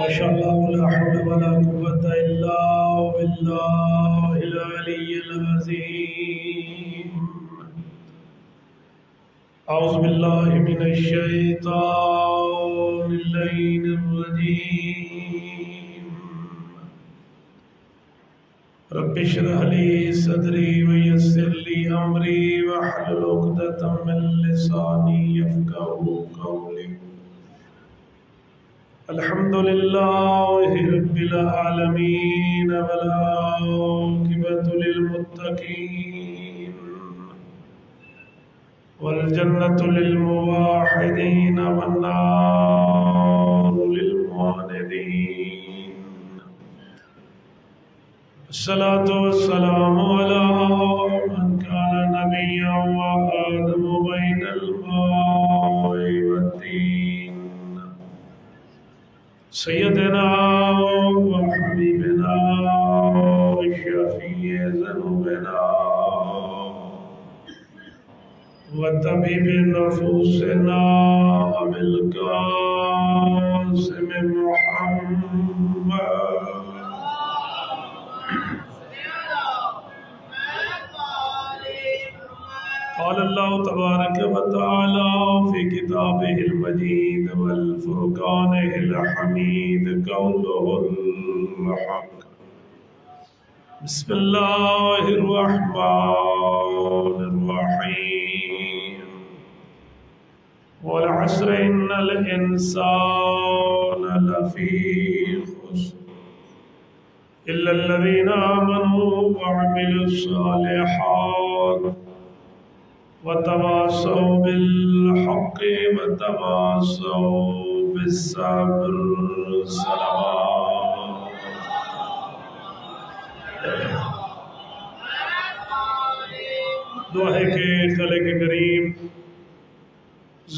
ما شاء الله لا حول ولا قوة إلا بالله العلي العظيم. أعوذ بالله من الشيطان اللعين الرجيم. رب اشرح لي صدري ويسر لي أمري واحلل عقدة من لساني يفقهوا قولي. الحمد لله رب العالمين والعاقبة للمتقين والجنة للموحدين والنار للمعاندين. الصلاة والسلام على من كان نبيا وآدم بين الماء والدين سيدنا وحبيبنا وشفيع ذنوبنا وطبيب نفوسنا أبي القاسم محمد. قال الله تبارك وتعالى في كتابه المجيد والفرقان الحميد قوله الحق. بسم الله الرحمن الرحيم. والعصر إن الإنسان لفي خسر إلا الذين آمنوا وعملوا الصالحات وتواصوا بالحق وتواصوا بالصبر. صلوات. دعا ہے کہ خالق کریم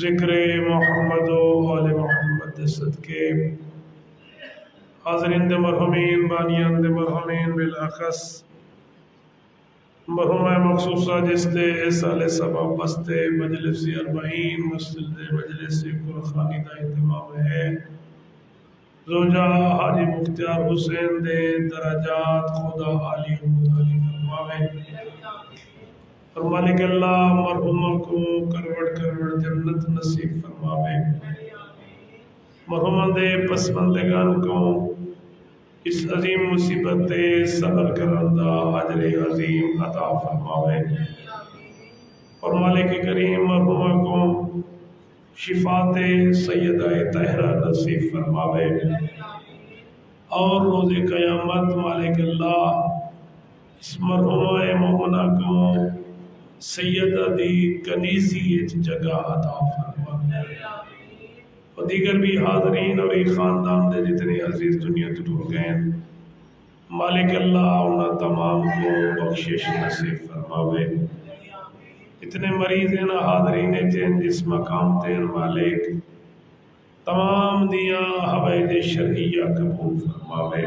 ذکر محمد و آل محمد صدقے حاضرین دے مرحومین بانیان دے مرحومین بالاخص مرحوم مخصوصہ جس دے سال سبب بستے مجلس اربعین مسجد دے مجلس قرخانی دا اہتمام ہے. زوجہ حاجی مختار حسین دے درجات خدا عالی و متعالی فرماوے اور مالک اللہ مرحومہ کو کروڑ کروڑ جنت نصیب فرماوے. مرحومہ دے پسماندگان کو اس عظیم مصیبت تے صبر کرندہ اجر عظیم عطا فرماوے اور مالک کریم مرحومہ کو شفاعت سیدہ طاہرہ نصیب فرماوے اور روز قیامت مالک اللہ اس مرحومہ مومنہ کو سیدہ دی کنیزی جگہ عطا فرماوے اور دیگر بھی حاضرین اور ایک خاندان دے جتنے عزیز دنیا تو ٹور گئے مالک اللہ انہاں تمام کو بخشش نصیب فرماوے. اتنے مریض ہیں حاضرین جن جس مقام تے مالک تمام دیاں حوائج شرعیہ قبول فرماوے.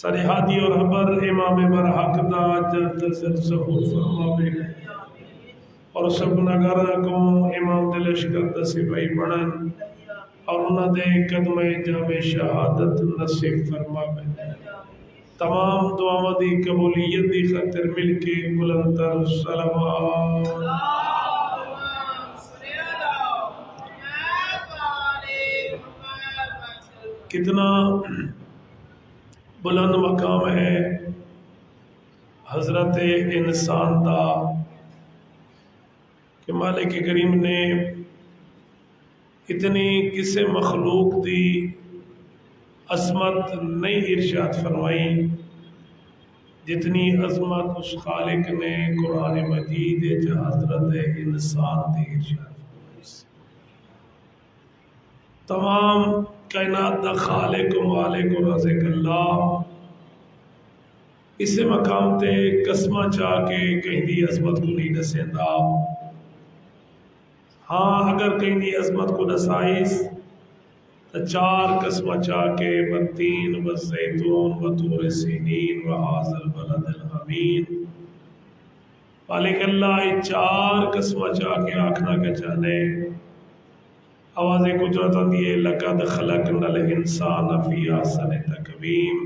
سرحادی اور حبر امام برحق دا جد ظہور فرماوے اور سب گناہگاراں کو امام دے لشکر دا سپاہی بنن اور انہاں دے قدم جام شہادت نصیب فرماوے. تمام دعاواں دی قبولیت دی خاطر مل کے بلند تر صلوات. کتنا بلند مقام ہے حضرت انسان دا کہ مالک کریم نے اتنی کسی مخلوق دی عظمت نہیں ارشاد فرمائی جتنی عظمت اس خالق نے قرآن مجید حضرت انسان دی ارشاد فرمائی. تمام کائنات دا خالق و مالک و رازق اللہ اسے مقام تے قسمہ چاہ کے کہیں دی عظمت کو نہیں دسیندا. ہاں اگر کہیں دی عظمت کو دسائیس تو چار قسمہ چاہ کے والتین والزیتون وطور سینین وہذا البلد الامین مالک اللہ چار قسمہ چاہ کے آکھنا کے چاہنے آواز قدرت آتی ہے لقد خلقنا الانسان فی احسن تقویم۔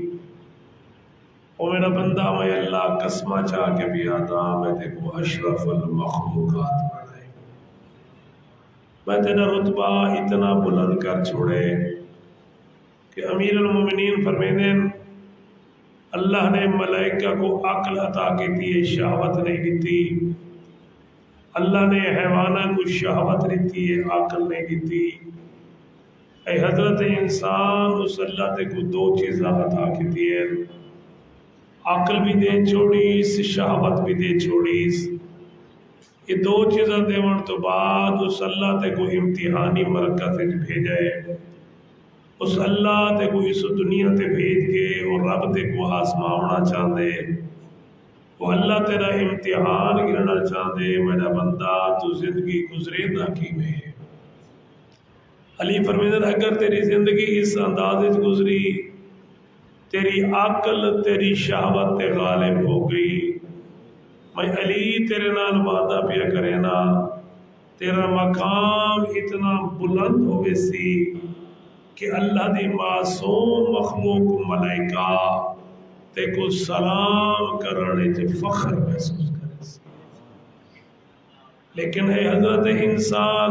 او میرا بندہ میں اللہ قسمہ چاہ کے بھی آتا میں تے کو اشرف المخلوقات بنائے، میں تیرا رتبہ اتنا بلند کر چھوڑے کہ امیر المومنین فرمیدیں اللہ نے ملائکہ کو عقل عطا کی تھی، شہوت نہیں دیتی۔ اللہ نے حیوانہ کو شہوت دیتی ہے، عقل نہیں دیتی۔ اے حضرت انسان اس اللہ تے کو دو چیزاں عطا کی تھی ہے، عقل بھی دے چھوڑیس، شہوت بھی دے چوڑیس۔ یہ دو چیزاں دیون تو بعد اس اللہ تے کو امتحانی مرکز بھیجے، اس اللہ تے کو اس دنیا تے بھیج کے اور رب تے کو آسماؤنا چاہندے، وہ اللہ تیرا امتحان گرنا چاہندے میرا بندہ تو زندگی گزرے نہ کی میں۔ علی فرمیدن اگر تیری زندگی اس انداز گزری، تیری عقل تیری شہوت تے غالب ہو گئی، میں علی تیرے نال وعدہ پیا کرے نا تیرا مقام اتنا بلند ہوئے سی کہ اللہ دی معصوم مخلوق ملائکہ تے کو سلام کرنے چ فخر محسوس کرے سی۔ لیکن اے حضرت انسان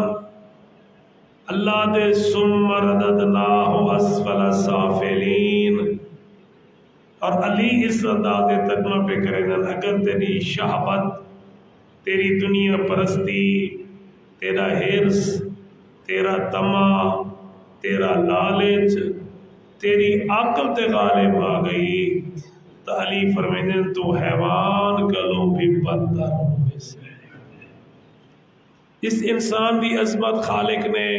اللہ دے ثم رددناہ اسفل سافلین، اور علی اس انداز ترجمہ پہ کرے گا اگر تیری شہوت، تیری دنیا پرستی، تیرا حرص، تیرا طمع، تیرا لالچ، تیری عقل تے غالب آ گئی تو علی فرمیدیں تو حیوان کلوں بھی بدتر ہوئے سے۔ اس انسان دی عظمت خالق نے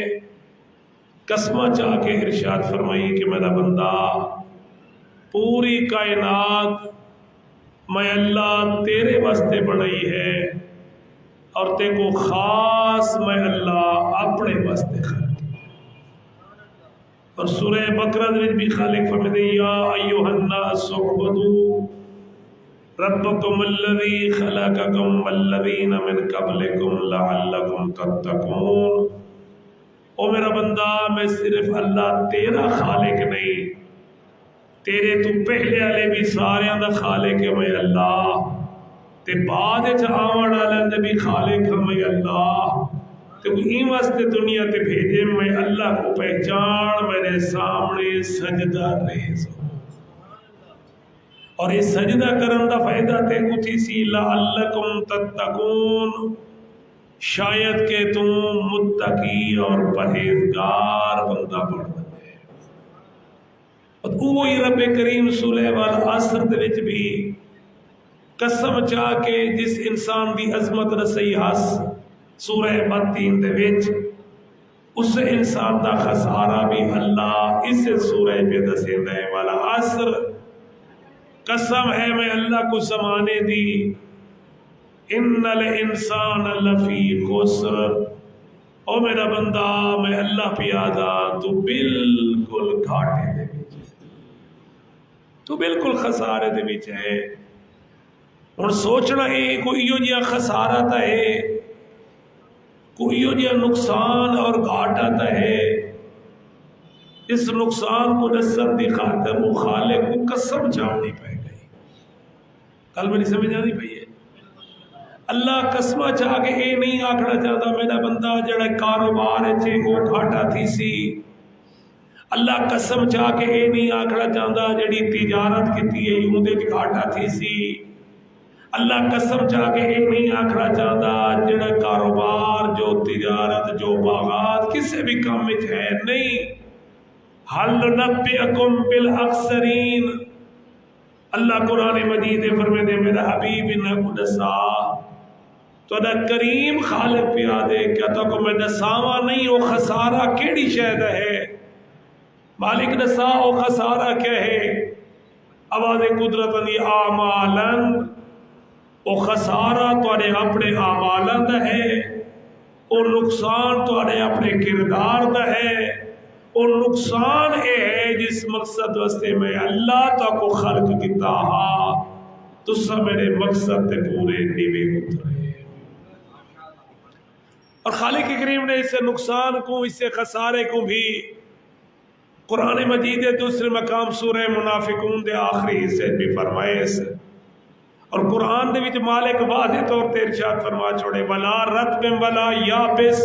قسمہ چاہ کے ارشاد فرمائی کہ میرا بندہ پوری کائنات میں اللہ تیرے واسطے بنائی ہے اور تے کو خاص میں اللہ اپنے واسطے خلق۔ اور سورہ بقرہ میں بھی خالق فرماتے ہیں یا ایھا الناس اعبدوا ربکم الذی خلقکم والذین من قبلکم لعلکم تتقون۔ او میرا بندہ میں صرف اللہ تیرا خالق نہیں، تیرے تو پہلے والے بھی سارے دا خالق ہے میں اللہ، تے بعد وچ آون والے دے بھی خالق ہے میں اللہ، تے این واسطے دنیا تے بھیجے میں اللہ کو پہچان، میرے سامنے سجدہ ریز ہو۔ اور اس سجدہ کرن دا فائدہ تے کچھ سی لعلکم تتقون، شاید کہ تم متقی اور پرہیزگار بندہ بن جائے۔ اور وہی رب کریم سورہ والعصر دے وچ بھی قسم چاہ کے جس انسان دی عظمت رسائی ہس سورہ 32 دے وچ اس انسان دا خسارہ بھی اللہ اس سورہ پہ دسیندا ہے۔ والعصر قسم ہے میں اللہ کو زمانے دی، ان الانسان لفی خسر، او میرا بندہ میں اللہ پیادا تو بالکل گھاٹے دے وچ، تو بالکل خسارے دے وچ ہے۔ اور سوچنا ہے کوئی یو جیا خسارہ تا ہے، کوئی یو جیا نقصان اور گھاٹا تا ہے، اس نقصان کو نسل دی خاطر وہ خالق کو قسم چاہنی پہ گئی۔ کل میری سمجھ آنی پئی ہے، اللہ قسمہ چاہ کے اے نہیں آکھنا چاہتا میرا بندہ جڑا کاروبار ہے وہ گھاٹا تھی سی، اللہ قسم چاہ کے اے نہیں آکھنا چاہتا جڑی تجارت کیتی ہے یوں دے گھاٹا تھی سی، اللہ قسم چاہ کے اے نہیں آکھنا چاہتا جڑا کاروبار جو تجارت جو باغات کسی بھی کام میں ہے نہیں۔ حل نبئکم بالاخسرین، اللہ قرآن مجید فرمے دے میرا حبیب انہا کو دسا تو ادا کریم خالق پیا دے کیا تو کو میں دساوا نہیں او خسارہ کیڑی شہد ہے، مالک دسا او خسارہ کیا ہے؟ آواز قدرت دی اعمالن، او خسارہ تواڈے اپنے اعمالاں دا ہے، او نقصان تواڈے اپنے کردار دا ہے، او نقصان اے ہے جس مقصد واسطے میں اللہ تا کو خلق کیتا ہا تسا میرے مقصد تے پورے نیوے اترے۔ اور خالق کریم نے اس سے نقصان کو، اس سے خسارے کو بھی قرآن مجید دوسرے مقام سورہ منافقون دے آخری حصے بھی فرمائے اس، اور قرآن دے وچ مالک واضح طور تے ارشاد فرما چھوڑے ولا رطب ولا یابس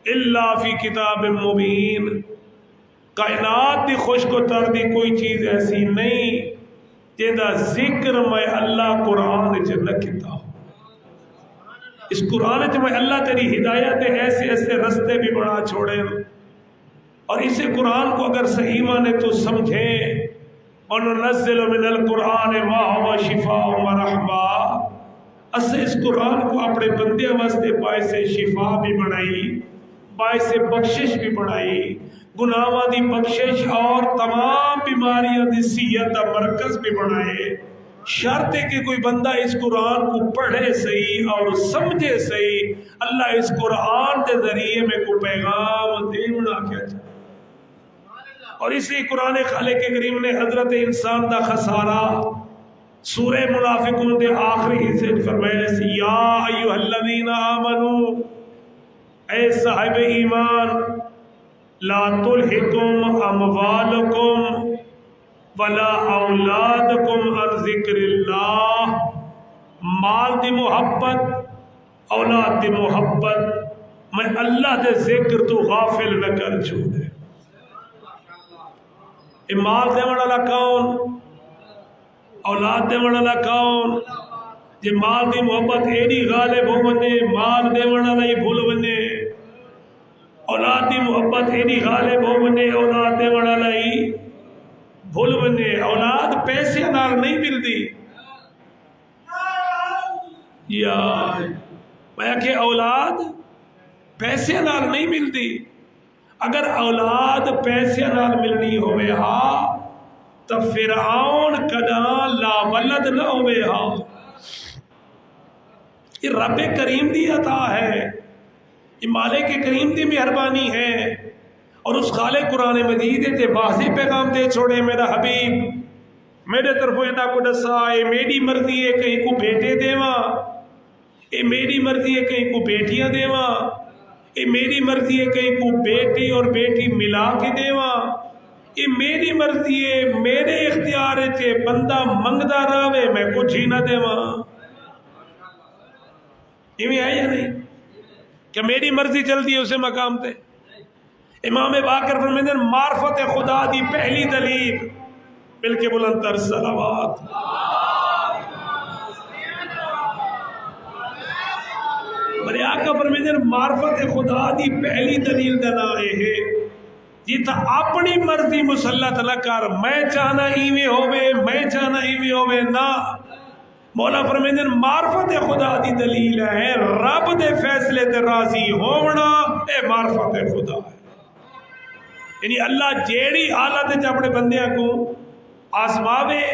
الا فی کتاب مبین، کائنات دی خشک و تر دی کوئی چیز ایسی نہیں جہاں ذکر میں اللہ قرآن وچ نہ کیتا ہو۔ اس قرآن وچ میں اللہ تیری ہدایت ایسے ایسے رستے بھی بنا چھوڑے، اور اسے قرآن کو اگر صحیح مانے تو سمجھیں، وَنُنَزِّلُ مِنَ الْقُرْآنِ مَا هُوَ شِفَاءٌ وَرَحْمَةٌ، اسے اس قرآن کو اپنے بندے واسطے باعث شفا بھی بنائی، باعث بخشش بھی بنائی، گناہاں دی بخشش اور تمام بیماریاں دی صحت کا مرکز بھی بنائے۔ شرط ہے کہ کوئی بندہ اس قرآن کو پڑھے صحیح اور سمجھے صحیح، اللہ اس قرآن کے ذریعے میں کو پیغام دینا کیا چاہتا۔ اور اسی قرآن خالق کریم نے حضرت انسان دا خسارہ سورہ منافقون دے آخری حصے فرمایا، یا ایھا الذین آمنو، اے صاحب ایمان، لا تلہکم اموالکم ولا اولادکم عن ذکر اللہ، مال دی محبت، اولاد دی محبت میں اللہ دے ذکر تو غافل نہ کر چھوڑے۔ مال دیون والا کون، اولاد دیون والا کون؟ جے مال دی محبت ایڈی غالب ہو ونے، مال دیون والا ہی بھول ونے، اولاد دی محبت ایڈی غالب ہو ونے، اولاد دیون والا ہی بھول ونے۔ اولاد پیسے نال نہیں ملدی، یا میں کہ اولاد پیسے نال نہیں ملدی۔ اگر اولاد پیسے نال ملنی ہوئے ہاں تو فرعون کداں لا ولد نہ ہوئے ہاں۔ یہ رب کریم دی عطا ہے، یہ مالک کریم دی مہربانی ہے، اور اس خالق قرآن مجید تے واضح پیغام دے چھوڑے، میرا حبیب میرے طرف اینا کو دسا، اے میری مرضی ہے کہیں کو بیٹے دیواں، اے میری مرضی ہے کہیں کو بیٹیاں دیواں، اے میری مرضی ہے کہیں کو بیٹی اور بیٹی ملا کے دیواں، اے میری مرضی ہے، میرے اختیار ہے، بندہ منگدا رہے میں کچھ ہی نہ دیواں۔ یہ ہے یا نہیں کہ میری مرضی چلتی ہے اسے مقام تے؟ امام باقر فرماتے ہیں معرفت خدا دی پہلی دلیل، مل کے بلند تر صلوات، میرے آقا فرماتے ہیں معرفت خدا دی پہلی دلیل دلائے ہے جیتا اپنی مرضی مسلط نہ کر، میں چاہنا ایویں ہوئے، میں چاہنا ایویں ہوئے نہ۔ مولا فرماتے ہیں معرفت خدا دی دلیل ہے رب دے فیصلے تے راضی ہونا، اے معرفت خدا ہے۔ یعنی اللہ جیڑی حالت وچ اپنے بندیاں کو آزماوے،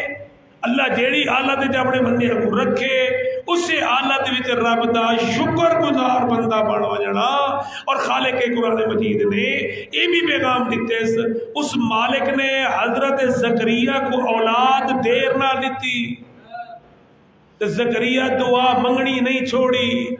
اللہ جیڑی حالت وچ اپنے بندیاں کو رکھے، اسی حالت وچ رب دا شکر گزار بندہ بن جانا۔ اور خالق قرآن مجید نے یہ بھی پیغام دیتے، اس مالک نے حضرت زکریا کو اولاد دیر نہ دیتی، زکریا دعا منگنی نہیں چھوڑی،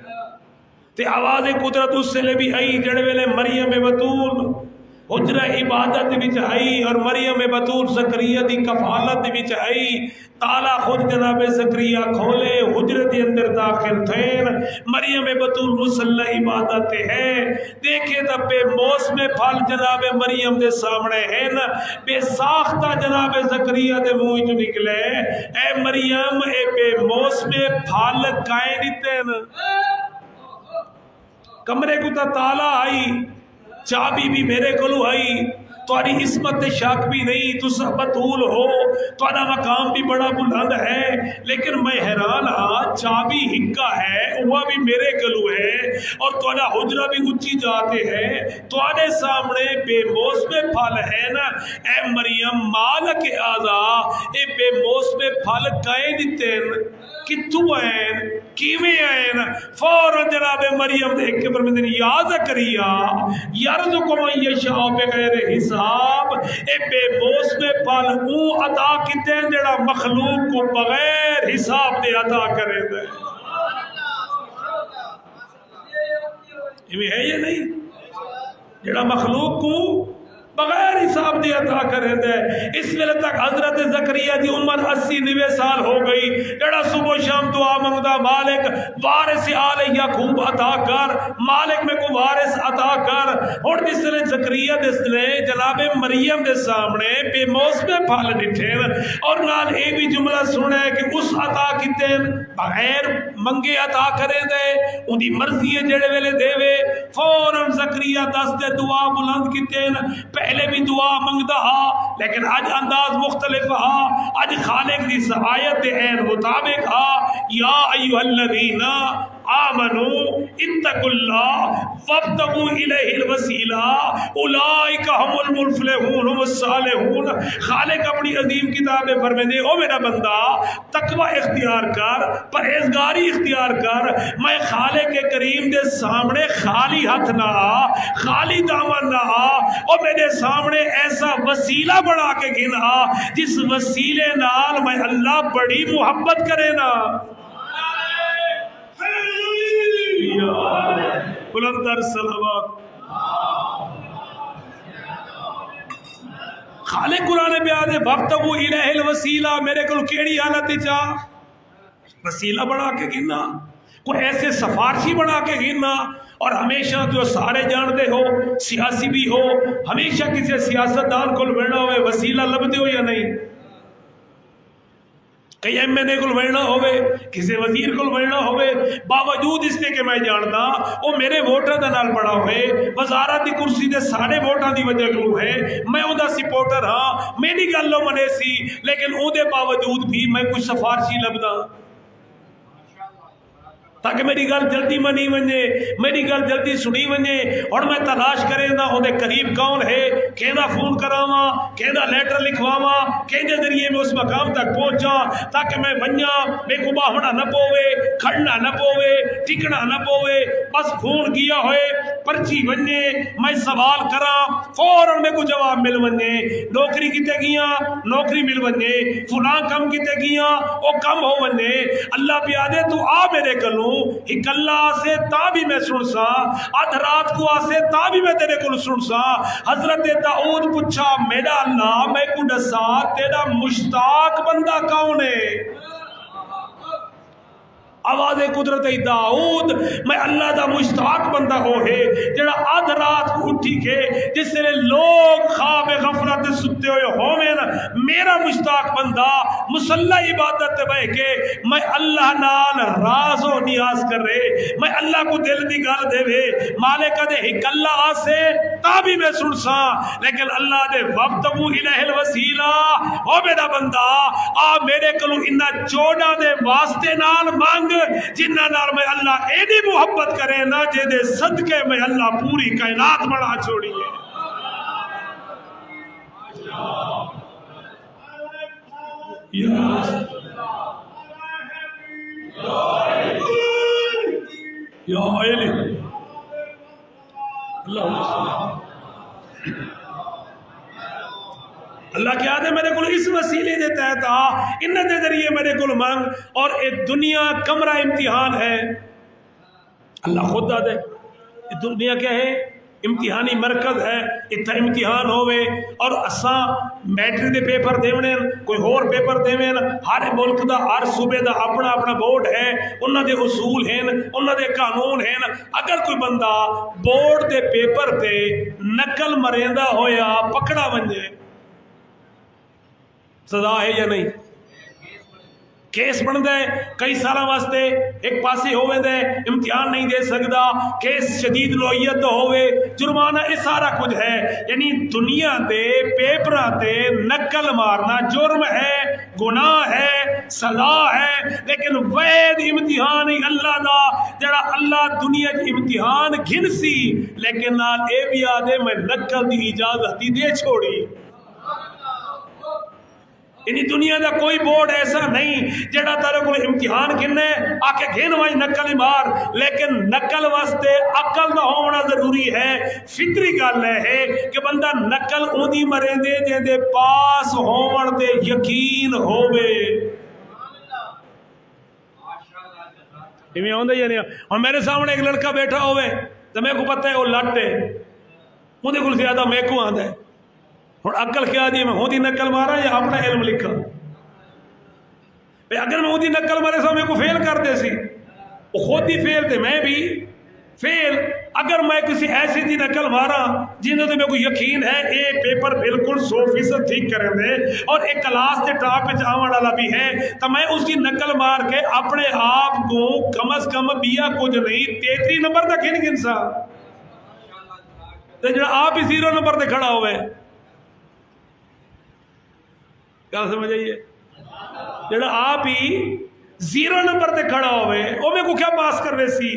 تے آواز قدرت اس سے لے بھی آئی جڑے ویلے مریم بطول حجرہ عبادت وچ آئی، اور مریم بطول زکریا دی کفالت وچ آئی، تالا خود جناب زکریا کھولے، حجرت اندر داخل تھین، مریم بطول مصلی عبادت ہے، دیکھے تا بے موسم پھل جناب مریم دے سامنے ہیں، بے ساختہ جناب زکریا دے منہ جو نکلے، اے مریم اے بے موسم پھل کائے دیتے ہیں۔ کمرے کو تا تالا آئی، چابی بھی میرے کلو آئی، تھوڑی عصمت شک بھی نہیں، تسا بطول ہو، تھوڑا مقام بھی بڑا بلند ہے، لیکن میں حیران ہاں چابی ہکا ہے وہ بھی میرے کلو ہے، اور تھوڑا حجرہ بھی اونچی جاتے ہیں، تھوڑے سامنے بے موسم پھل ہے نا، اے مریم مالک آزا، اے بے موسم پھل کائے دیتے ہیں، کتوں ہیں کیویں ہیں؟ فوراً جناب مریم دیکھ کے فرماتے ہیں یا زکریا یرزق من یشاء بغیر حساب، اے بے موسم پھل اون عطا کیتے ہیں جڑا مخلوق کو بغیر حساب دے عطا کرے دے۔ یہ ہے یا نہیں؟ جڑا مخلوق کو بغیر حساب دی عطا کرے دے. اس ویلے تک حضرت زکریا دی عمر 80-90 سال ہو گئی. جڑا صبح و شام دعا منگدا مالک وارث آل یعقوب عطا کر، مالک میں کو وارث عطا کر. اور جس نے زکریا دس نے جناب مریم دے سامنے بے موسم پھل ڈٹھے اور نال اے بھی جملہ سنے کہ اس عطا کیتے بغیر منگے عطا کرے دے، ان دی مرضی ہے جڑے ویلے دے وے. فوراً زکریا دس دے دعا بلند کیتے، پہلے بھی دعا منگدا ہا لیکن اج انداز مختلف ہا. اج خالق دی آیت دے عین مطابق ہا. یا ایھا الذین آمنوا اتقوا اللہ وابتغوا الیہ الوسیلہ اولئک هم المفلحون هم الصالحون. خالق اپنی عظیم کتاب میں فرماتے او میرا بندہ تقوی اختیار کر، پرہیزگاری اختیار کر. میں خالق کریم دے سامنے خالی ہاتھ نہ آ، خالی دامن نہ آ، اور میرے سامنے ایسا وسیلہ بنا کے گنا جس وسیلے نال میں اللہ بڑی محبت کرے نا. بلندر صلوات. خالق قرآن بیان ہے وابتغوا الیہ الوسیلہ. میرے کو کیڑی حالت چاہ وسیلہ بنا کے گنا، کوئی ایسے سفارشی بنا کے گنا. اور ہمیشہ جو سارے جانتے ہو سیاسی بھی ہو، ہمیشہ کسی سیاستدان کو ملنا ہوئے وسیلہ لبدے ہو یا نہیں؟ کئی ایم این اے کو ملنا ہوئے، کسی وزیر کو ملنا ہوئے، باوجود اس نے کہ میں جانتا وہ میرے ووٹر دا نال بڑا ہوئے، وزارت دی کرسی دے سارے ووٹاں دی وجہ کلو ہے، میں اون دا سپورٹر ہاں، میری گل لو منے سی، لیکن اون دے باوجود بھی میں کچھ سفارشی لبدا تاکہ میری گل جلدی منی ونجے، میری گل جلدی سنی ونجے. اور میں تلاش کریں دا وہ قریب کون ہے، کہنا فون کراواں، کہنا لیٹر لکھواواں، کہنے ذریعے میں اس مقام تک پہنچا تاکہ میں ونجا میں کو باہنا نہ پوے، کھڑنا نہ پوے، ٹکنا نہ پوے. بس فون کیا ہوئے پرچی ونجے، میں سوال کرا فوراً میں کو جواب مل ونجے. نوکری کتے گیاں نوکری مل ونجے، فلاں کم کتے گیاں وہ کم ہو ونجے. اللہ پیادے تو آ میرے کلوں ایک اللہ سے تا بھی میں سن سا، آدھ رات کو آسے تا بھی میں تیرے کو سن سا. حضرت داؤد پوچھا میرا اللہ میں کو دسا تیرا مشتاق بندہ کون ہے؟ آواز قدرت داؤد میں اللہ دا مشتاق بندہ ہو ہے جڑا آدھ رات کو اٹھی کے جس سے لوگ خواب غفلت ستے ہوئے ہوئے نا، میرا مشتاق بندہ مسلح عبادت بہ کے میں اللہ نال راز و نیاز کر رہے، میں اللہ کو دل دی گل دے وے مالک دے ہک اللہ آسے تا بھی میں سن سا. لیکن اللہ دے وابتغوا الیہ الوسیلہ، او میرا بندہ آ میرے کلو انہا چوڑا دے واسطے نال مانگ جنہ نال میں اللہ ایڈی محبت کرے نا جے دے صدقے میں اللہ پوری کائنات بڑا چھوڑی ہے. یا علی اللہ کیا دے میرے کو اس وسیلے دے تحت آ ان دے ذریعے میرے کو مانگ. اور اے دنیا کمرہ امتحان ہے. اللہ خود دے دنیا کیا ہے؟ امتحانی مرکز ہے. اتنا امتحان ہوئے اور اساں میٹرک دے پیپر دیونے کوئی اور پیپر دیویں. ہر ملک دا ہر صوبے دا اپنا اپنا بورڈ ہے، انہاں دے اصول ہیں، انہاں دے قانون ہیں. اگر کوئی بندہ بورڈ دے پیپر تے نقل مریندا ہویا پکڑا ونجے سزا ہے یا نہیں؟ کیس بن دے کئی سالہ واسطے ایک پاسی ہوئے دے امتحان نہیں دے سکتا، کیس شدید نوعیت ہوئے جرمانہ یہ سارا کچھ ہے. یعنی دنیا دے پیپرہ تے نقل مارنا جرم ہے، گناہ ہے، سزا ہے. لیکن وید امتحان ہی اللہ دا جڑا اللہ دنیا کی امتحان گھن سی لیکن نال اے بھی آدھے میں نقل دی اجازت ہی دے چھوڑی. یعنی دنیا دا کوئی بورڈ ایسا نہیں جڑا تارے کو امتحان گھنے آکے گھن وائی نقل مار. لیکن نقل واسطے عقل دا ہونا ضروری ہے. فطری گل ہے کہ بندہ نقل اونی مرین دے جے دے پاس ہون دے یقین ہوئے. میں آن دے یا نہیں؟ اور میرے سامنے ایک لڑکا بیٹھا ہوئے تو میں کو پتہ ہے وہ لٹ ہے مجھے کو زیادہ میں کو آتا ہے ہوں عقل کیا دی میں ہوں دی نقل مارا یا اپنا علم لکھا اگر میں ہوں دی نقل مارے سا میں کو فیل کر دے سی وہ خود ہی فیل تھے میں بھی فیل اگر میں کسی ایسی دی نقل مارا جنہوں نے میرے کو یقین ہے اے پیپر بالکل 100% ٹھیک کریں دے اور ایک کلاس کے ٹاپ پہ جاون والا بھی ہے تو میں اس کی نقل مار کے اپنے آپ کو کم از کم بیا کچھ نہیں 33 نمبر تک ہی گن سا تو جڑا آپ ہی 0 نمبر تے کھڑا ہوئے کیا سمجھ آئیے جڑا آپ ہی 0 نمبر تے کھڑا ہوئے وہ میں کو کیا پاس کر رہے سی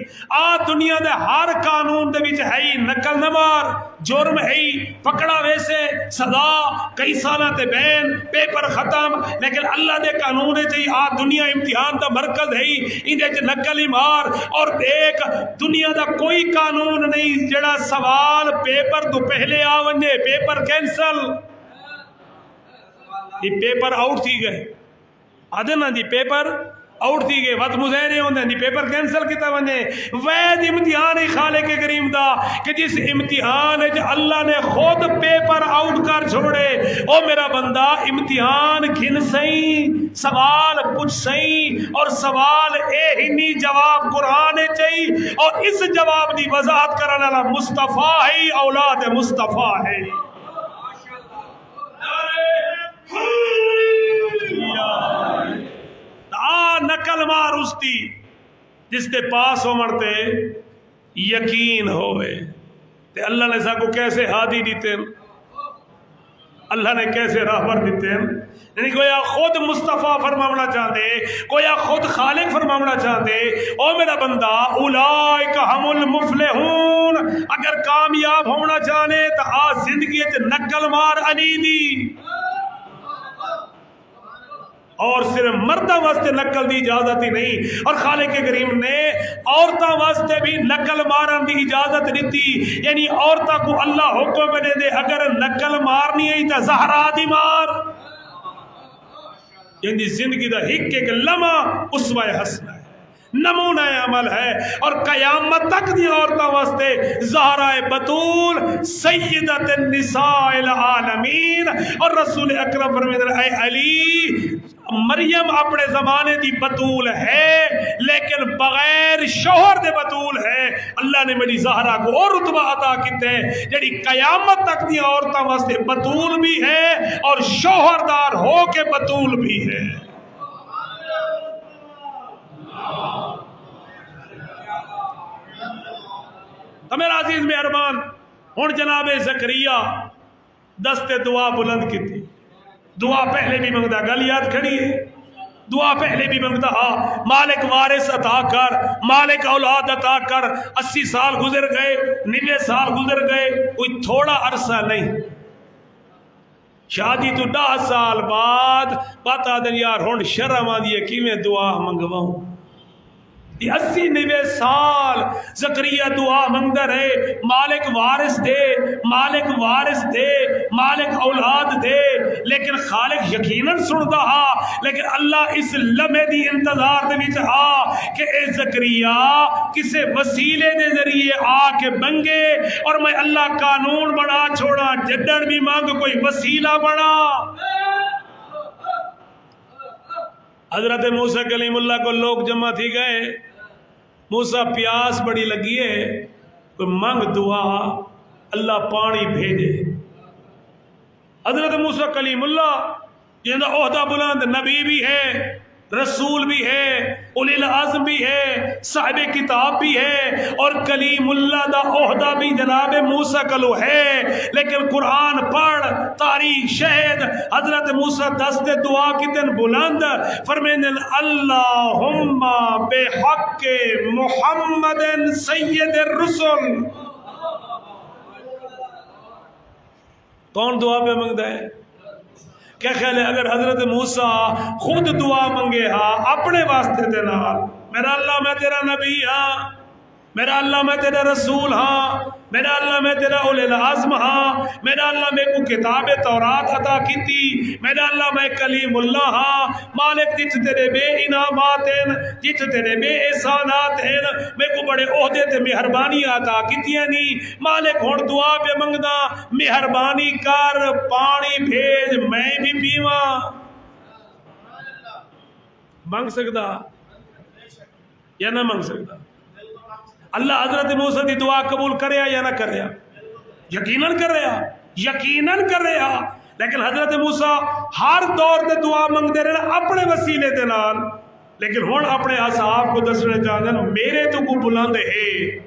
دنیا دے ہر قانون دے وچ ہے ہی نقل نہ مار جرم ہے ہی پکڑا ویسے سزا کئی سالہ تے بین پیپر ختم لیکن اللہ دے قانون ہے چاہیے دنیا امتحان دا مرکز ہے ہی اندے چ نقل ہی مار اور دیکھ دنیا دا کوئی قانون نہیں جڑا سوال پیپر تو پہلے آ ونجے پیپر کینسل یہ پیپر آؤٹ تھی گئے آدھے نا جی پیپر آؤٹ تھی گئے وقت مظاہرے ہوندے جی پیپر کینسل کیتا ونجے وید امتحان ہی خالق کریم دا کہ جس امتحان ہے جو اللہ نے خود پیپر آؤٹ کر چھوڑے او میرا بندہ امتحان گھن سہیں سوال پوچھ سہیں اور سوال اے ہنی جواب قرآن چاہیے اور اس جواب دی وضاحت کرنے والا مصطفیٰ ہے اولاد مصطفیٰ ہے نقل مار اس دی جس دے پاس ہو مرتے یقین ہوئے تے اللہ نے سا کو کیسے ہادی دیتے اللہ نے کیسے راہبر دیتے یعنی کوئی خود مصطفیٰ فرماونا چاہتے کوئی خود خالق فرماونا چاہتے او میرا بندہ اولائک ہم المفلحون اگر کامیاب ہونا چاہنے تو زندگی نقل مار علی دی اور صرف مردہ واسطے نقل دی اجازت ہی نہیں اور خالق کریم نے عورتوں واسطے بھی نقل مارن دی اجازت دیتی یعنی عورتوں کو اللہ حکم دے دے اگر نقل مارنی ہے تو زہرا دی مار یعنی زندگی دا ایک لمحہ اسوہ حسنہ ہے نمونہ عمل ہے اور قیامت تک دی عورتوں واسطے زہرا بطول سیدت النساء العالمین اور رسول اکرم فرمائے اے علی مریم اپنے زمانے دی بطول ہے لیکن بغیر شوہر دے بطول ہے اللہ نے میری زہرا کو اور رتبہ عطا کیتے جڑی قیامت تک دی عورتوں واسطے بطول بھی ہے اور شوہردار ہو کے بطول بھی ہے تو میرا عزیز مہربان ہن جناب زکریا دست دعا بلند کی تھی دعا پہلے بھی منگتا گل یاد کھڑی ہے دعا پہلے بھی منگتا ہاں مالک وارث عطا کر مالک اولاد عطا کر 80 سال گزر گئے 90 سال گزر گئے کوئی تھوڑا عرصہ نہیں شادی تو 10 سال بعد پتا دن یار ہن شرم آدھی ہے کیویں دعا منگواؤں 80-90 سال زکریا دعا منگتا رہے مالک وارث دے مالک اولاد دے لیکن خالق یقیناً سنتا ہا لیکن اللہ اس لمحے دی انتظار دے وچ ہا کہ اے زکریا کسے وسیلے دے ذریعے آ کے بنگے اور میں اللہ قانون بنا چھوڑا جدڑ بھی مانگ کوئی وسیلہ بنا حضرت موسیٰ کلیم اللہ کو لوگ جمع تھی گئے موسیٰ پیاس بڑی لگی ہے کوئی منگ دعا اللہ پانی بھیجے حضرت موسیٰ کلیم اللہ جن کا عہدہ بلند نبی بھی ہے رسول بھی ہے اولی العزم بھی ہے صاحب کتاب بھی ہے اور کلیم اللہ دا عہدہ بھی جناب موسیٰ کلو ہے لیکن قرآن پڑھ تاریخ شہد حضرت موسیٰ دست دعا کی دن بلند فرمین اللہم بحق محمد سید الرسل کون دعا پہ منگتا ہے کیا خیال ہے اگر حضرت موسیٰ خود دعا منگے ہاں اپنے واسطے دے نال میرا اللہ میں تیرا نبی ہاں میرا اللہ میں تیرا رسول ہاں، میرا اللہ میں تیرا اولی العزم ہاں، میرا اللہ میں کو کتاب تورات عطا کیتی، میرا اللہ میں کلیم اللہ ہاں، مالک جت تیرے بے انعامات ہیں، جت تیرے بے احسانات ہیں، میں کو بڑے عہدے تے مہربانی عطا کیتیاں نہیں، مالک ہن دعا پہ منگدا مہربانی کر پانی بھیج میں بھی پیواں۔ منگ سکدا یا نہ منگ سکدا؟ اللہ حضرت موسیٰ دی دعا قبول کریا یا نہ کریا؟ یقیناً کریا، یقیناً کریا۔ لیکن حضرت موسیٰ ہر دور تے دعا منگتے رہے اپنے وسیلے دے نال، لیکن ہن اپنے اصحاب کو دسنے چاہتے ہیں میرے تو کو بلند ہے،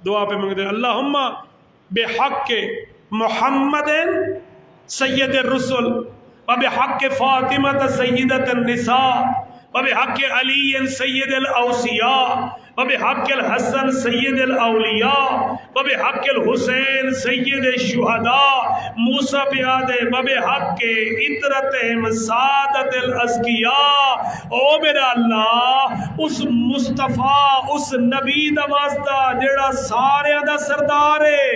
دعا پہ منگتے اللہم بحق محمد سید الرسل وبحق فاطمہ سیدۃ النساء وبحق علی سید الاوصیاء وبحق الحسن سید الاولیاء وبحق الحسین سید الشہداء موسیٰ بیاد وبحق عطرتہم سعادت الازکیاء۔ او میرا اللہ اس مصطفیٰ اس نبی دا واسطہ جیڑا سارے دا سردار ہے،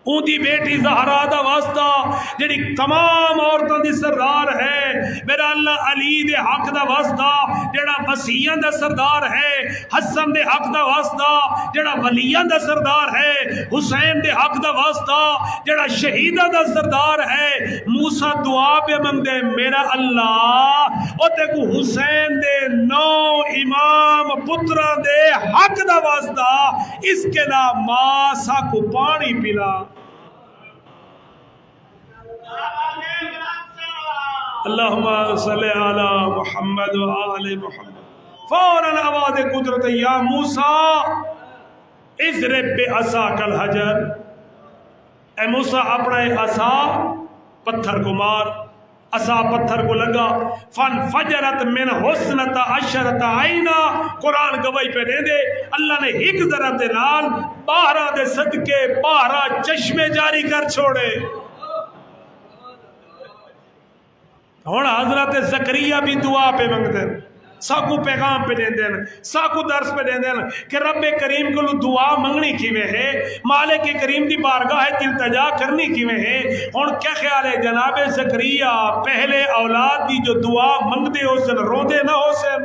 اون دی بیٹی زہرا دا واسطہ جڑی تمام عورتوں دی سردار ہے، میرا اللہ علی دے حق دا واسطہ جڑا وسیعاں دا سردار ہے، حسن دے حق دا واسطہ جڑا ولیاں دا سردار ہے، حسین دے حق دا واسطہ جڑا شہیداں دا سردار ہے۔ موسیٰ دعا پہ منگ دے میرا اللہ او تے کو حسین دے 9 امام پتراں دے حق دا واسطہ اس کے نام ماں سا کو پانی پلا۔ اللہم صلی علی محمد و آل محمد۔ فوراً آواز قدرت یا موسیٰ اضرب بعصاک الحجر، اے موسیٰ اپنا عصا پتھر کو مار۔ عصا پتھر کو لگا، فانفجرت من حسنۃ عشرۃ عینا، قرآن گواہی پہ دے دے اللہ نے ایک ضرب دے نال 12 دے صدقے 12 چشمے جاری کر چھوڑے۔ ہن حضرت زکریا بھی دعا پہ منگتے ہیں، ساکو پیغام پہ دین دین، ساکو درس پہ دین دین کہ رب کریم کو دعا منگنی کیویں ہے، مالک کریم دی بارگاہ التجا کرنی کیویں ہے۔ ہن کیا خیال ہے جناب زکریا پہلے اولاد دی جو دعا منگدے ہو سن روندے نہ ہو سن؟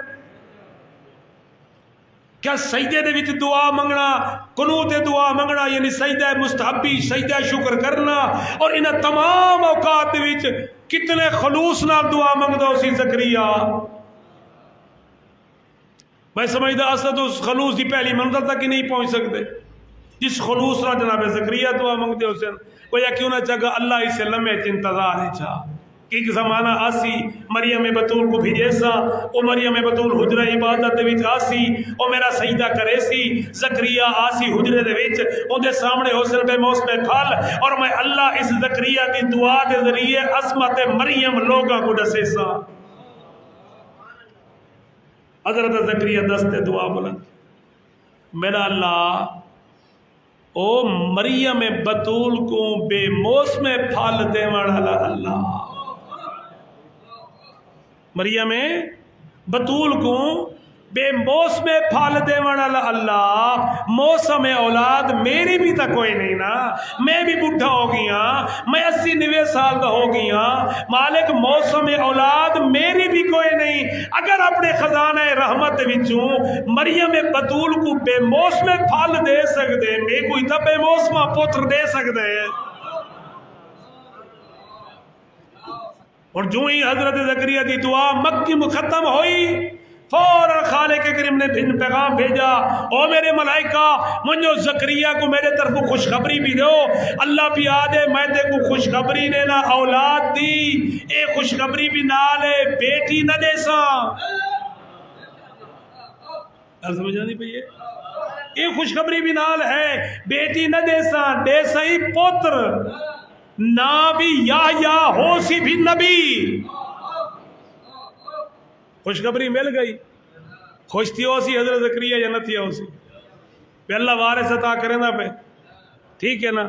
کیا سجدے دے وچ دعا منگنا، قنوت دعا منگنا یعنی سجدہ مستحبی، سجدہ شکر کرنا، اور انہاں تمام اوقات دے وچ کتنے خلوص نال دعا منگدا سی زکریا؟ میں سمجھدا اسد اس خلوص دی پہلی منزل تک ہی نہیں پہنچ سکتے جس خلوص نال جناب زکریا دعا منگدے ہو سن۔ کوئی کیوں نہ چاہا اللہ اسے لمحے انتظار ہے چاہ ایک زمانہ آسی مریم بطول کو بھیجے سا، او مریم بطول حجرہ عبادت دے وچ آسی، او میرا سجدہ کرے سی، زکریا آسی حجرے دے وچ اون دے سامنے حسن بے موسم پھل، اور میں اللہ اس زکریا دی دعا دے ذریعے عظمت مریم لوگاں کو دسے سا۔ حضرت زکریا دست دعا بلند، میرا اللہ او مریم بطول کو بے موسم پھل دے والا اللہ، مریم بطول کو بے موسم پھل دے والا اللہ۔ موسم اولاد میری بھی تو کوئی نہیں نا، میں بھی بڈھا ہو گیا، میں 80-90 سال کا ہو گیا، مالک موسم اولاد میری بھی کوئی نہیں۔ اگر اپنے خزانہ رحمت وچوں مریم بطول کو بے موسم پھل دے سکتے، میں کوئی تو بے موسم پتر دے سکتے۔ اور جو ہی حضرت زکریا دی دعا مکی ختم ہوئی، فوراً خالق کریم نے پھر پیغام بھیجا، او میرے ملائکہ منجو زکریا کو میرے طرف خوشخبری بھی دو، اللہ بھی آدھے میں تے کو خوشخبری دینا اولاد دی، اے خوشخبری بھی نال ہے بیٹی نہ دے سا۔ سمجھا نہیں پئی اے خوشخبری بھی نال ہے بیٹی نہ دے سا، دے سہی پتر، نہ بھی یا ہو سی بھی نبی۔ خوشخبری مل گئی، خوش تھی ہو سی حضرت زکریا یا نہ تھی ہو سی، پہ اللہ وارث عطا کرے نا پہ، ٹھیک ہے نا۔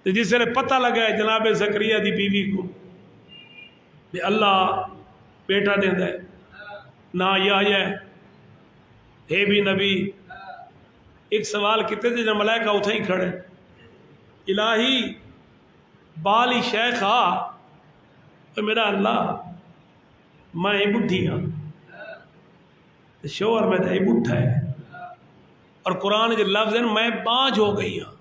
تو جس سے پتہ لگا ہے جناب زکریا دی بیوی کو کہ اللہ بیٹا دیندا ہے، نہ یا ہے بھی نبی ایک سوال کتے تھے جب ملائکہ اتھے ہی کھڑے الہی بالی شیخ تو میرا اللہ میں بڈھی ہاں شوہر میں تو بڈھا ہے اور قرآن کے لفظ ہیں میں بانج ہو گئی ہاں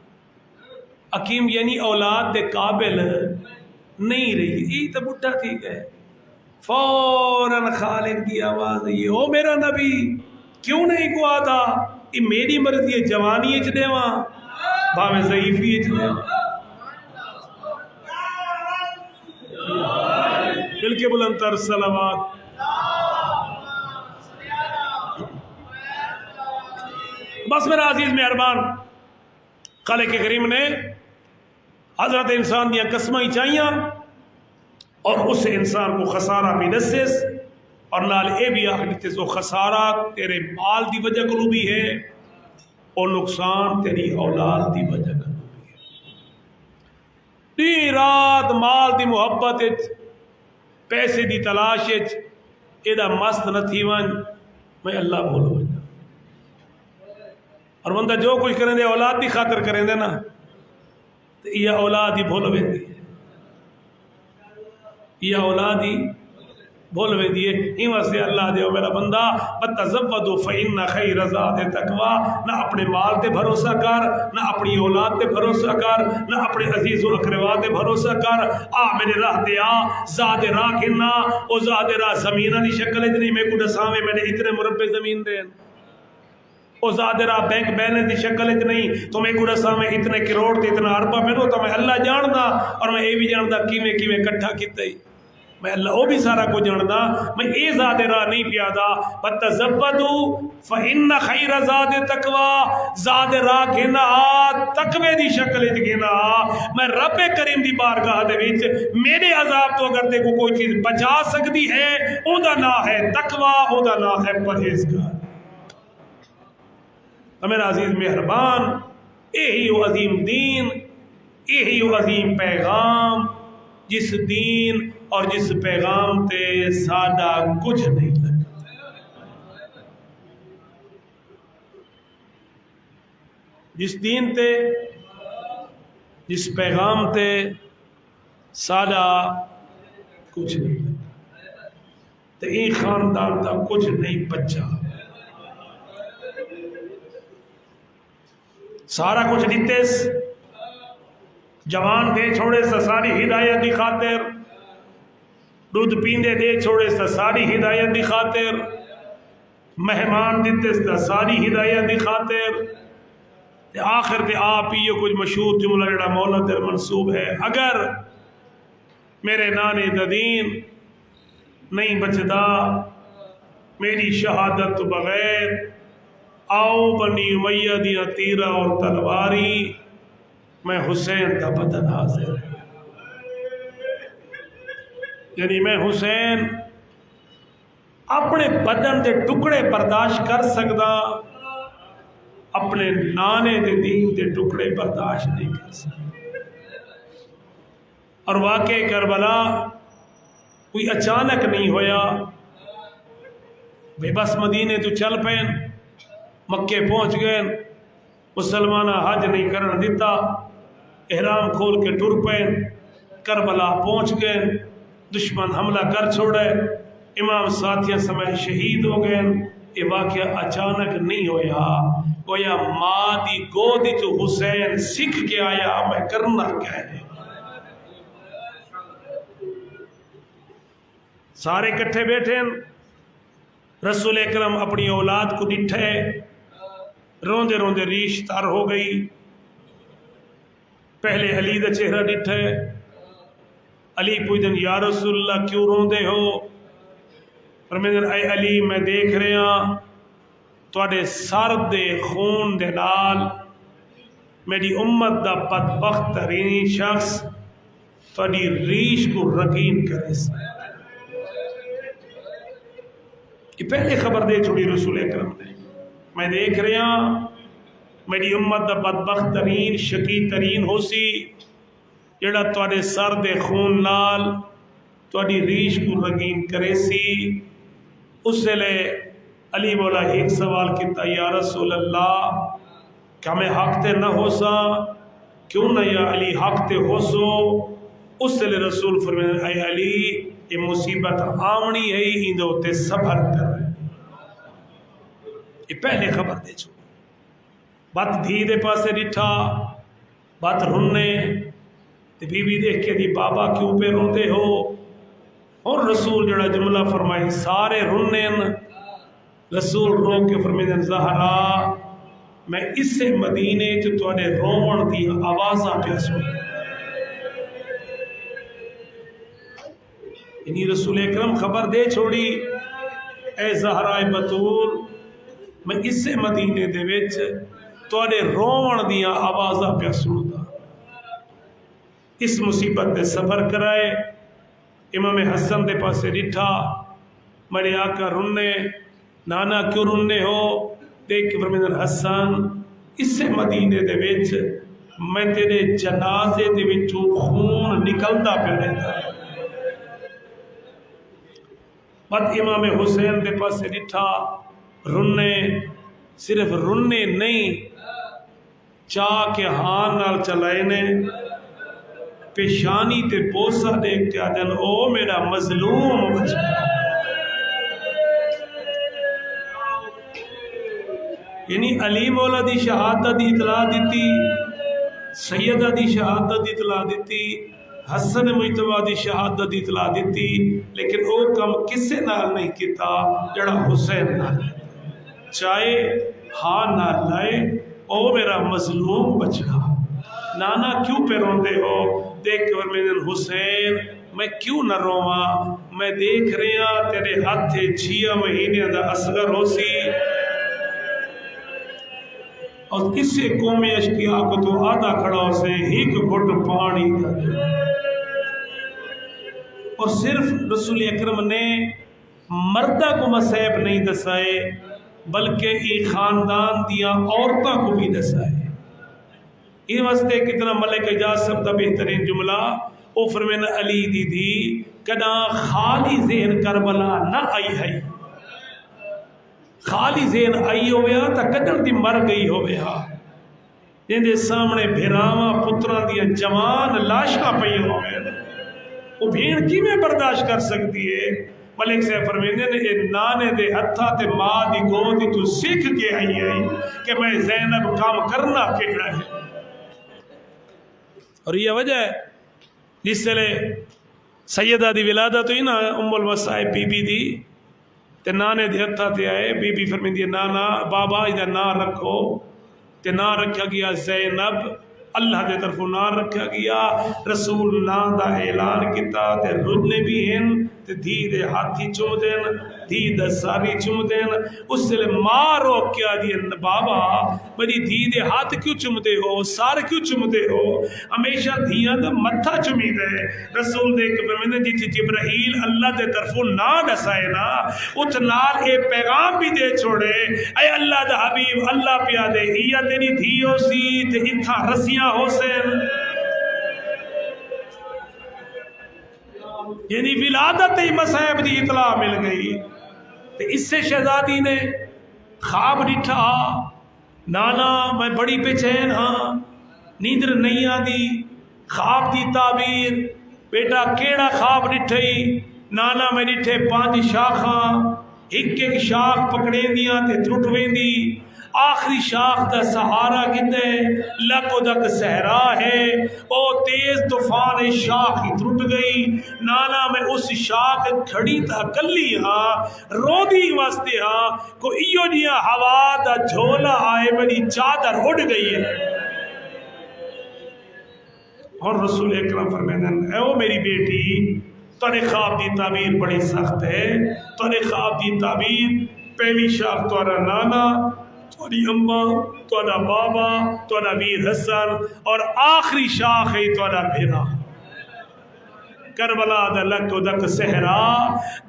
حکیم یعنی اولاد دے قابل نہیں رہی یہ تو بڈھا ٹھیک ہے فوراً خالق کی آواز یہ او میرا نبی کیوں نہیں کو آتا یہ میری مرضی ہے جوانی اچ دیواں بھاویں ضعیفی اچ دیواں مل کے بلند تر صلوات بس میرا عزیز مہربان خالق کریم نے حضرت انسان دیا قسمیں چاہیاں اور اس انسان کو خسارہ بھی دسس اور نال اے بھی آخر دیتے سو خسارہ تیرے مال دی وجہ کو بھی ہے اور نقصان تیری اولاد دی وجہ کو بھی ہے دی رات مال دی محبت پیسے دی تلاش ایڈا مست نہ تھی ون میں اللہ بولو وجہ اور بندہ جو کچھ کریں دے اولاد دی خاطر کریں دے نا تو یہ اولاد ہی بھول ویندی ہے یہ اولاد ہی بھول ویندی ہے ہی واسطے اللہ دے میرا بندہ بتزودوا فإن خیر الزاد تقوی نہ اپنے مال تے بھروسہ کر نہ اپنی اولاد تے بھروسہ کر نہ اپنے عزیز و اقربا تے بھروسہ کر میرے راہ تے زاد راہ کنا او زاد راہ زمینہ دی شکل وچ نہیں میں کو دساویں میں نے اتنے مربع زمین دے او زاد راہ بینک بیلنس دی شکل وچ نہیں تو میں کو دساویں اتنے کروڑ تے اتنا اربا میرو تو میں اللہ جاندا اور میں اے بھی جاندا کیویں کیویں اکٹھا کیتا ہی میں اللہ وہ بھی سارا کو جاندا میں اے زاد راہ نہیں پیادا بتزودوا فإن خیر زاد تقوی زاد راہ گھنا تقوی دی شکل وچ گھنا میں رب کریم دی بارگاہ دے وچ میرے عذاب تو اگر تے کو کوئی چیز بچا سکتی ہے اوندا نام ہے تقوی اوندا نام ہے پرہیزگار میرا عزیز مہربان یہی وہ عظیم دین یہی وہ عظیم پیغام جس دین اور جس پیغام تے سادہ کچھ نہیں لگا جس دین تے جس پیغام تے سادہ کچھ نہیں لگا تے این خاندان تا کچھ نہیں بچا سارا کچھ دیتیس جوان دے چھوڑے سا ساری ہدایت دی خاطر دودھ پیندے دے چھوڑے سا ساری ہدایت دی خاطر مہمان دیتے سا ساری ہدایت دی خاطر تے آخر تے آپ ہی یہ کچھ مشہور جملہ جڑا مولا تیر منصوب ہے اگر میرے نانے دا دین نہیں بچدا میری شہادت تو بغیر آؤ بنی امیہ دیا تیرہ اور تلواری میں حسین دا بدن حاضر یعنی میں حسین اپنے بدن دے ٹکڑے برداشت کر سکتا اپنے نانے دے دین دے ٹکڑے برداشت نہیں کر سکتا اور واقع کربلا کوئی اچانک نہیں ہویا بے بس مدینے تو چل پین مکے پہنچ گئے مسلمانہ حج نہیں کرن دیتا احرام کھول کے ٹر پین کربلا پہنچ گئے دشمن حملہ کر چھوڑے امام ساتھیاں سمیت شہید ہو گئے یہ واقعہ اچانک نہیں ہویا گویا ماں دی گودی تو حسین سکھ کے آیا میں کرنا کیا ہے سارے کٹھے بیٹھے رسول اکرم اپنی اولاد کو ڈٹھے روندے روندے ریش تار ہو گئی پہلے علی دا چہرہ ڈٹھے علی پوچھدن یا رسول اللہ کیوں روندے ہو فرمیندن اے علی میں دیکھ رہا تواڈے سر دے خون دے نال میری امت دا بدبخت ترین شخص تواڈی ریش کو رنگین کرے سا یہ پہلے خبر دے چھوڑی رسول اکرم نے میں دیکھ رہا میری امت دا بدبخت ترین شقی ترین ہو سی جڑا تواڈے سر دے خون نال تواڈی ریش کو رنگین کرے سی اس لئے علی مولا ایک سوال کیتا یا رسول اللہ کیا میں حق تے نہ ہو سا؟ کیوں نہ یا علی حق تے ہو سو؟ اس لئے رسول فرمائے اے علی یہ مصیبت آمنی ہے ایندو تے صبر کر رہے، یہ پہلے خبر دے چھو بات دھی دے پاسے ڈٹھا بات رننے تے بی بی دیکھ کے دی بابا کیوں پہ روندے ہو؟ اور رسول جڑا جملہ فرمائے سارے رنن، رسول رو کے فرمائے زہرا میں اس سے مدینے جو تواڈے رومن دی آوازاں پہ سن، یعنی رسول اکرم خبر دے چھوڑی اے زہرا بطول میں اس سے مدینے دے وچ تواڈے رومن دی آوازاں پہ سندا، اس مصیبت تے صبر کرائے۔ امام حسن دے پاسے ڈٹھا میرے آقا رننے، نانا کیوں رننے ہو؟ دیکھ کے فرمائے حسن اس سے مدینے دے وچ میں تیرے جنازے دے وچوں خون نکلدا پیا رہندا۔ بات امام حسین دے پاسے ڈٹھا رننے، صرف رننے نہیں چاہ کے ہاں نال چلائے نے، پیشانی تے بوسا دیکھ کے آدن او میرا مظلوم بچہ، یعنی علی مولا دی شہادت دی اطلاع دیتی، سیدہ دی شہادت دی اطلاع دیتی، حسن مجتبی دی شہادت دی اطلاع دیتی، لیکن او کم کسے نال نہیں کیتا جڑا حسین نال، چاہے ہاں نہ لائے او میرا مظلوم بچہ، نانا کیوں پہ روندے ہو؟ دیکھ کر میرے حسین میں کیوں نہ رواں، میں دیکھ رہا تیرے ہاتھ 6 مہینے دا اصغر ہو سی، اور کسے قوم اشقیاء کو تو آدھا کھڑا ہو سے ایک گھٹ پانی دا دے۔ اور صرف رسول اکرم نے مردہ کو مصیب نہیں دسائے بلکہ ایک خاندان دیا عورتوں کو بھی دسائے۔ یہ واسطے کتنا ملک اجاز سب دا بہترین جملہ او فرمین علی دی دی کدا خالی ذہن کربلا نہ آئی ہے، خالی ذہن آئی ہویا تا کدر دی مر گئی ہویا، جن دے سامنے بھیراواں پتران دیا جوان لاشاں پئی ہوئے، وہ بھیڑ کی میں برداشت کر سکتی ہے؟ ملک سے فرمیندے نے اے نانے دے ہتھا تے ماں دی گودی تو سیکھ کے آئی ہے کہ میں زینب کام کرنا کہنا ہے۔ اور یہ وجہ ہے جس سے سیدہ دی ولادت ہوئی نا ام المصائب بی بی دی تے نانے دے ہتھا تے آئے، بی بی فرمیندی نانا بابا ادھا نا رکھو تے نا رکھا گیا زینب، اللہ دے طرف نا رکھا گیا، رسول نا دا اعلان کیتا تے رجنے بھی ہیں تے دھی دے ہاتھی چوم دین، دھی دا ساری چوم دین، اس سے ماں روک کیا دین بابا میری دھی دے ہاتھ کیوں چوم دے ہو، سار کیوں چوم دے ہو، ہمیشہ دھیاں دا متھا چومی دے۔ رسول دے کہ فرمیندے جی جبرائیل اللہ دے طرف نا دسائے نا ات نال اے پیغام بھی دے چھوڑے اے اللہ دا حبیب اللہ پیا دے یا تیری دھی ہو سی تے اتھا رسیاں ہو سین، یعنی ولادت ہی مصائب دی اطلاع مل گئی۔ تو اس سے شہزادی نے خواب ڈٹھا نانا میں بڑی بے چین ہاں، نیندر نہیں آدی، خواب دی تعبیر بیٹا کیڑا خواب ڈٹھئی؟ نانا میں ڈٹھے 5 شاخاں، ایک ایک شاخ پکڑے دیاں تے ٹرٹ ویندی، آخری شاخ دا سہارا کتے لکو دک صحرا ہے، او تیز طوفان شاخ ہی ٹوٹ گئی، نانا میں اس شاخ کھڑی تھا کلی ہاں رو دی واسطے ہاں کو ایو جیا ہوا دا جھولا آئے میری چادر اڑ گئی ہے۔ اور رسول اکرم فرمیدن اے او میری بیٹی تنے خواب دی تعبیر بڑی سخت ہے، تنے خواب دی تعبیر پہلی شاخ تورا نانا، تھوڑی اماں، تھوڑا بابا، تھوڑا ویر حسن، اور آخری شاخ ہے تھوڑا بھیرا کربلا دا لکو دک صحرا،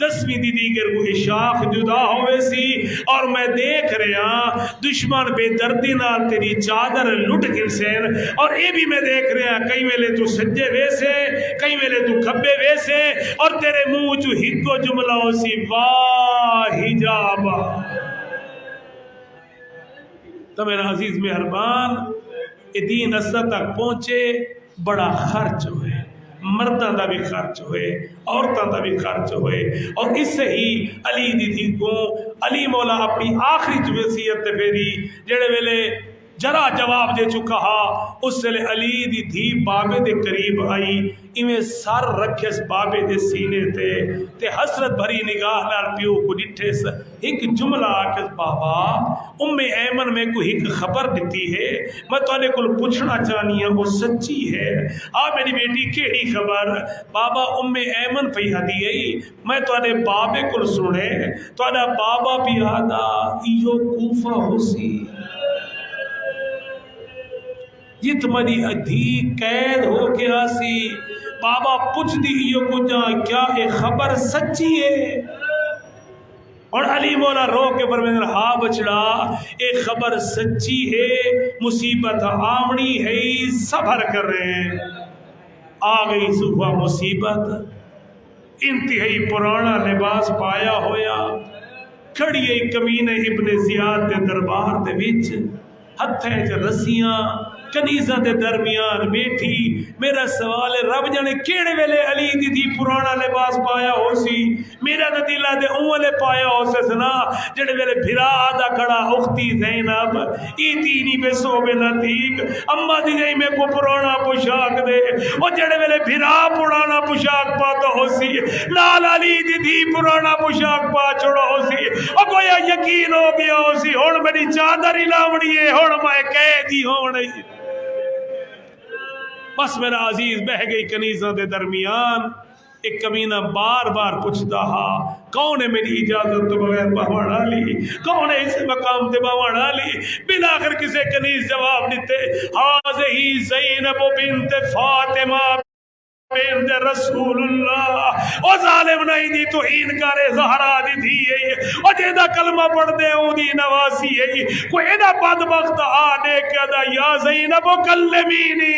10ویں دی دیگر کو شاخ جدا ہوئے سی، اور میں دیکھ رہا دشمن بے دردی نال تیری چادر لٹ گر سین، اور اے بھی میں دیکھ رہا کئی ویلے تو سجے ویسے کئی ویلے تو کھبے ویسے، اور تیرے منہ جو ہکو جملہ ہو سی واہ حجابہ تو میرا عزیز مہربان یہ دین اسد تک پہنچے بڑا خرچ ہوئے، مردوں کا بھی خرچ ہوئے، عورتوں کا بھی خرچ ہوئے، اور اس سے ہی علی دی تھی کو علی مولا اپنی آخری وصیت تے پھیری جڑے ویلے جرا جواب دے چکا ہا، اس سے علی دی تھی بابے دے قریب آئی، ایویں سر رکھس بابے دے سینے تے حسرت بھری نگاہ نال پیو کو ڈٹھس، ایک جملہ آکس بابا ام ایمن میں کو ایک خبر دیتی ہے، میں تواڈے کول پوچھنا چاہنی ہوں وہ سچی ہے؟ میری بیٹی کیڑی خبر؟ بابا ام ایمن پئی ہدی ہے، میں تواڈے بابے کول سنے، تواڈا بابا بھی آدا ایو کوفہ ہوسی جت مری ادھی قید ہو کے آسی، بابا پوچھ دی یہ کجا کیا یہ خبر سچی ہے؟ اور علی مولا رو کے فرمایا ہاں بچڑا یہ خبر سچی ہے، مصیبت آمنی ہے، صبر کر رہے ہیں۔ آ گئی صبح مصیبت، انتہائی پرانا لباس پایا ہویا، کھڑی گئی کمینے ابن زیاد دے دربار دے وچ، ہتھیں چ رسیاں کنیزاں دے درمیان بیٹھی۔ میرا سوال ہے رب جانے کیڑے ویلے علی دی تھی پرانا لباس پایا ہو سی، میرا ددیلا دے اولے پایا ہو سے سنا جڑے ویلے بھرا آدھا کھڑا اختی زینب ایتی نہیں بے سو بے نتیق اما دی نہیں میں کو پرانا پوشاک دے، او جڑے ویلے بھرا پرانا پوشاک پاتا ہو سی لال علی دی تھی پرانا پوشاک پا چھوڑا ہو سی، او گویا یقین ہو گیا ہو سی ہون میری چادر ہی لاونی ہے، ہون میں قیدی ہونی۔ بس میرا عزیز بہ گئی کنیزاں دے درمیان، ایک کمینہ بار بار پوچھتا ہا کون ہے میری اجازت تو بغیر بہوان علی، کون ہے اس مقام تے بہوان علی؟ بلاخر کسے کنیز جواب دیتے حاضی زینب بنت فاطمہ بنت رسول اللہ، او ظالم نہیں دی تو انکار زہرا دی تھی ہے، او جیدہ کلمہ پڑھ دے او دی نواسی ہے، کوئی اینا بدبخت آنے کے دا یا زینب کلمینی،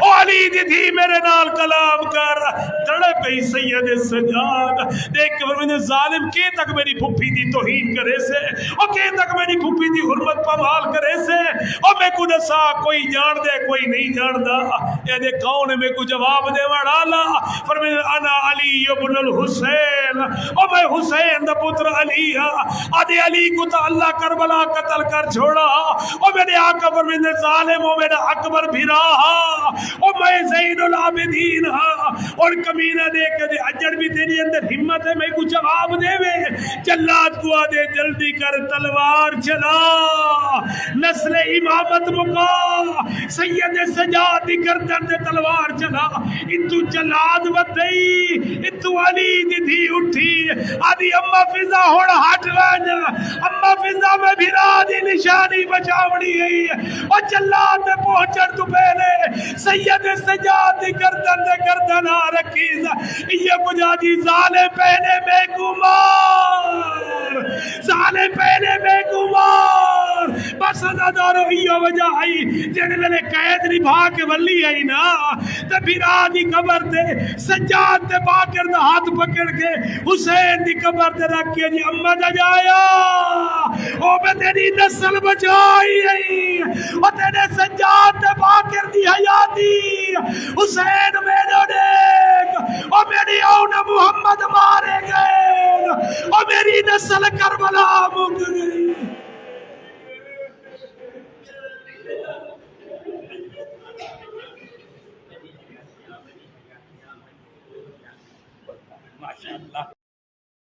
او علی دی تھی میرے نال کلام کر، تڑپ گئی سید سجاد دیکھ کے فرمائے ظالم کے تک میری پھپھی دی توہین کرے سے، او کے تک میری پھپھی دی حرمت پامال کرے سے، او میں کو دسا کوئی جان دے کوئی نہیں جان دا، اے دے کون ہے میں کو جواب دے وڑا فرمائے انا علی ابن الحسین، او میں حسین دا پتر علی ہاں، آدھے علی کو تا اللہ کربلا قتل کر چھوڑا، او میرے آقا فرمائے ظالم او میرا اکبر بھیرا ہاں، او میں زین العابدین ہاں، اور کمینہ دے کے دے اجڑ بھی تیری اندر ہمت ہے میں کو جواب دے وے، جلاد کو آدھے جلدی کر تلوار چلا، نسل امامت مکا، سید سجاد دی گردن دے تلوار چلا، اتو جلاد بدئی اتو علی دی تھی اٹھی آدھی اما فضا ہوڑا ہٹ وانا، اما فضا میں بھیرا دی نشانی بچاوڑی گئی، اور جلاد میں پہنچر تو پہلے سید سجاد دی گردن آ رکھیزا، یہ کجا دی زالے پہنے میں گمار، زالے پہنے میں گمار، بس ازادارو ہیو وجہ آئی جنہے لے قید نبھا کے ولی آئی نا، تو بھیرا دی قبر دے سجاد دے باکر دا ہاتھ پکڑ کے حسین دی قبر دے رکھ کے جی امہ دا جایا، او میں تیری نسل بچائی ہے، او تیرے سجاد دے باکر دی حیاتی، حسین میرے دیکھ، او میری اون محمد مارے گئے، او میری نسل کربلا مک گئے۔